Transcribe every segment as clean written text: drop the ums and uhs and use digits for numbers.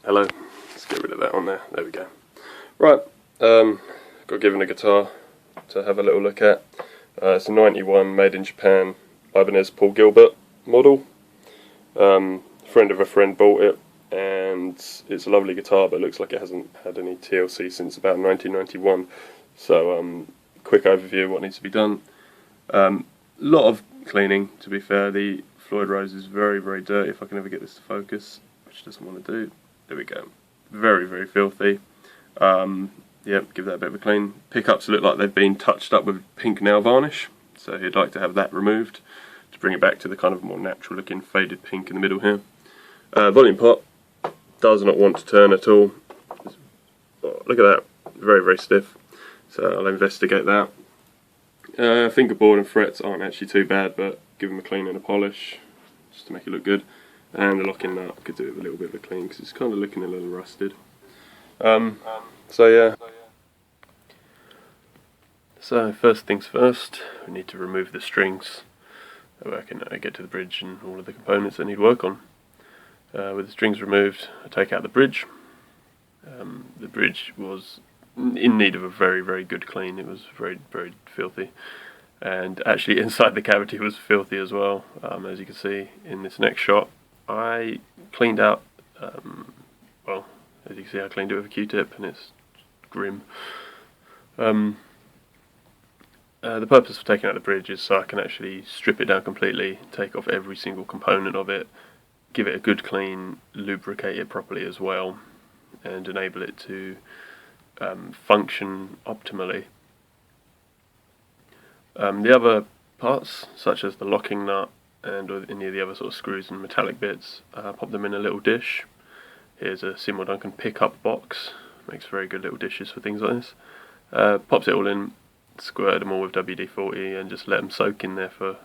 Hello. Let's get rid of that on there. There we go. Right. Got given a guitar to have a little look at. It's a 91 made in Japan Ibanez Gilbert model. Friend of a friend bought it, and it's a lovely guitar, but it looks like it hasn't had any TLC since about 1991. So, quick overview of what needs to be done. Lot of cleaning, to be fair. The Floyd Rose is very, very dirty, if I can ever get this to focus, which it doesn't want to do. There we go. Very, very filthy. Yep, give that a bit of a clean. Pickups look like they've been touched up with pink nail varnish, so he'd like to have that removed to bring it back to the kind of more natural looking faded pink in the middle here. Volume pot does not want to turn at all. Oh, look at that, very, very stiff. So I'll investigate that. Fingerboard and frets aren't actually too bad, but give them a clean and a polish just to make it look good. And the locking nut, I could do it with a little bit of a clean because it's kind of looking a little rusted. So yeah. So first things first, we need to remove the strings. That way I can get to the bridge and all of the components that need work on. With the strings removed, I take out the bridge. The bridge was in need of a very, very good clean. It was very, very filthy. And actually inside the cavity was filthy as well, as you can see in this next shot. I cleaned out, well, as you can see I cleaned it with a Q-tip and it's grim. The purpose of taking out the bridge is so I can actually strip it down completely, take off every single component of it, give it a good clean, lubricate it properly as well, and enable it to function optimally. The other parts, such as the locking nut and any of the other sort of screws and metallic bits, pop them in a little dish. Here's a Seymour Duncan pickup box, makes very good little dishes for things like this. Pops it all in, squirt them all with WD-40 and just let them soak in there for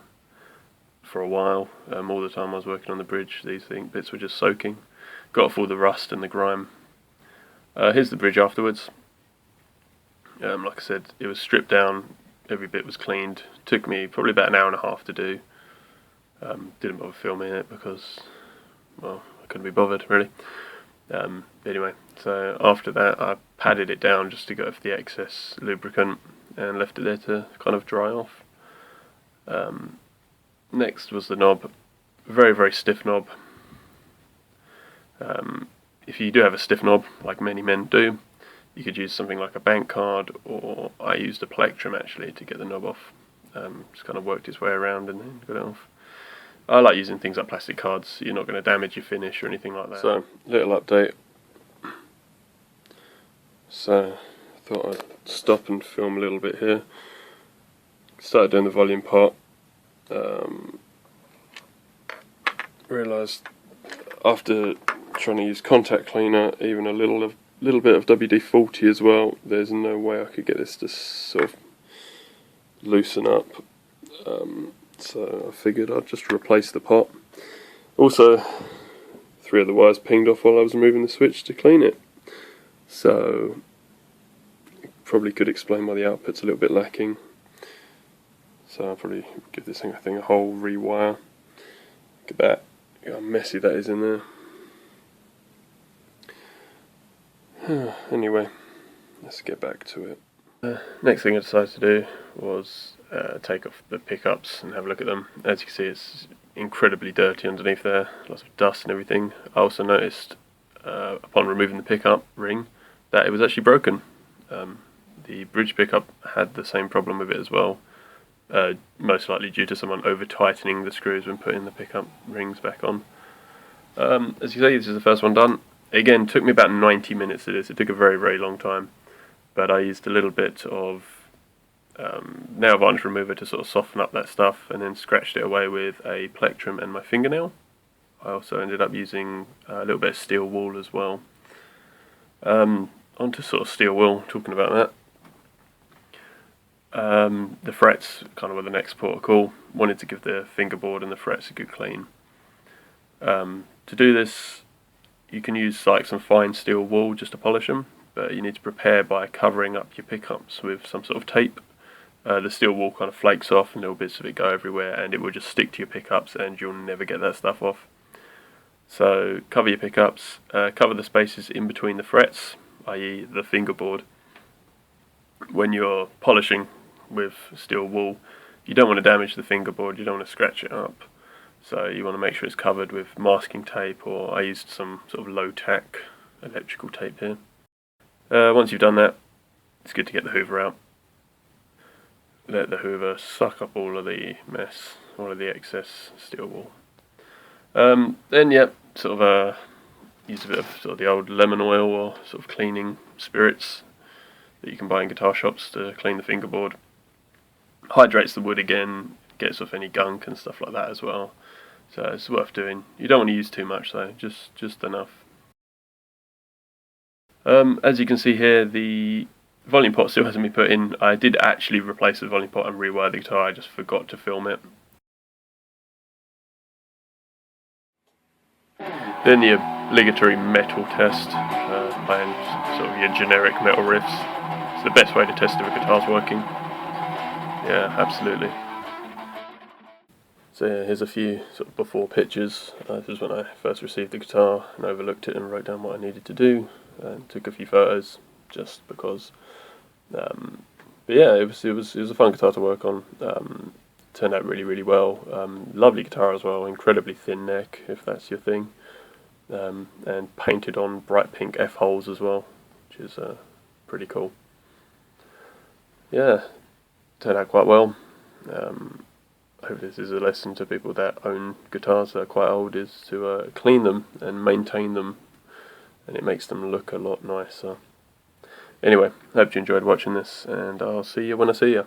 a while. All the time I was working on the bridge, these bits were just soaking. Got off all the rust and the grime. Here's the bridge afterwards. Like I said, it was stripped down, every bit was cleaned. Took me probably about an hour and a half to do. Didn't bother filming it because, well, I couldn't be bothered really. Anyway, so after that I padded it down just to get off the excess lubricant and left it there to kind of dry off. Next was the knob. Very, very stiff knob. If you do have a stiff knob, like many men do, you could use something like a bank card, or I used a plectrum actually to get the knob off. Just kind of worked its way around and then got it off. I like using things like plastic cards, so you're not going to damage your finish or anything like that. So, little update. So, I thought I'd stop and film a little bit here. Started doing the volume part. Realised after trying to use contact cleaner, even a little bit of WD-40 as well, there's no way I could get this to sort of loosen up. So I figured I'd just replace the pot. Also, 3 of the wires pinged off while I was removing the switch to clean it. So, probably could explain why the output's a little bit lacking. So I'll probably give this thing a whole rewire. Look at that, look how messy that is in there. Anyway, let's get back to it. Next thing I decided to do was take off the pickups and have a look at them. As you can see, it's incredibly dirty underneath there, lots of dust and everything. I also noticed upon removing the pickup ring that it was actually broken. The bridge pickup had the same problem with it as well, most likely due to someone over tightening the screws when putting the pickup rings back on. As you see, this is the first one done. Again, took me about 90 minutes to do this. It took a very, very long time, but I used a little bit of nail varnish remover to sort of soften up that stuff, and then scratched it away with a plectrum and my fingernail. I also ended up using a little bit of steel wool as well. Onto sort of steel wool, talking about that. The frets kind of were the next port of call. Wanted to give the fingerboard and the frets a good clean. To do this, you can use like some fine steel wool just to polish them, but you need to prepare by covering up your pickups with some sort of tape. The steel wool kind of flakes off and little bits of it go everywhere, and it will just stick to your pickups and you'll never get that stuff off. So cover your pickups, cover the spaces in between the frets, i.e. the fingerboard. When you're polishing with steel wool, you don't want to damage the fingerboard, you don't want to scratch it up. So you want to make sure it's covered with masking tape, or I used some sort of low tack electrical tape here. Once you've done that, it's good to get the hoover out. Let the hoover suck up all of the mess, all of the excess steel wool. Then yeah, sort of use a bit of sort of the old lemon oil or sort of cleaning spirits that you can buy in guitar shops to clean the fingerboard. Hydrates the wood again, gets off any gunk and stuff like that as well. So it's worth doing. You don't want to use too much though, just enough. As you can see here, the volume pot still hasn't been put in. I did actually replace the volume pot and rewire the guitar, I just forgot to film it. Then the obligatory metal test, playing sort of your generic metal riffs. It's the best way to test if a guitar's working. Yeah, absolutely. So yeah, here's a few sort of before pictures. This was when I first received the guitar and overlooked it and wrote down what I needed to do, and took a few photos just because. But yeah, it was a fun guitar to work on. Turned out really well. Lovely guitar as well. Incredibly thin neck, if that's your thing. And painted on bright pink F holes as well, which is pretty cool. Yeah, turned out quite well. I hope this is a lesson to people that own guitars that are quite old, is to clean them and maintain them, and it makes them look a lot nicer. Anyway, hope you enjoyed watching this, and I'll see you when I see you.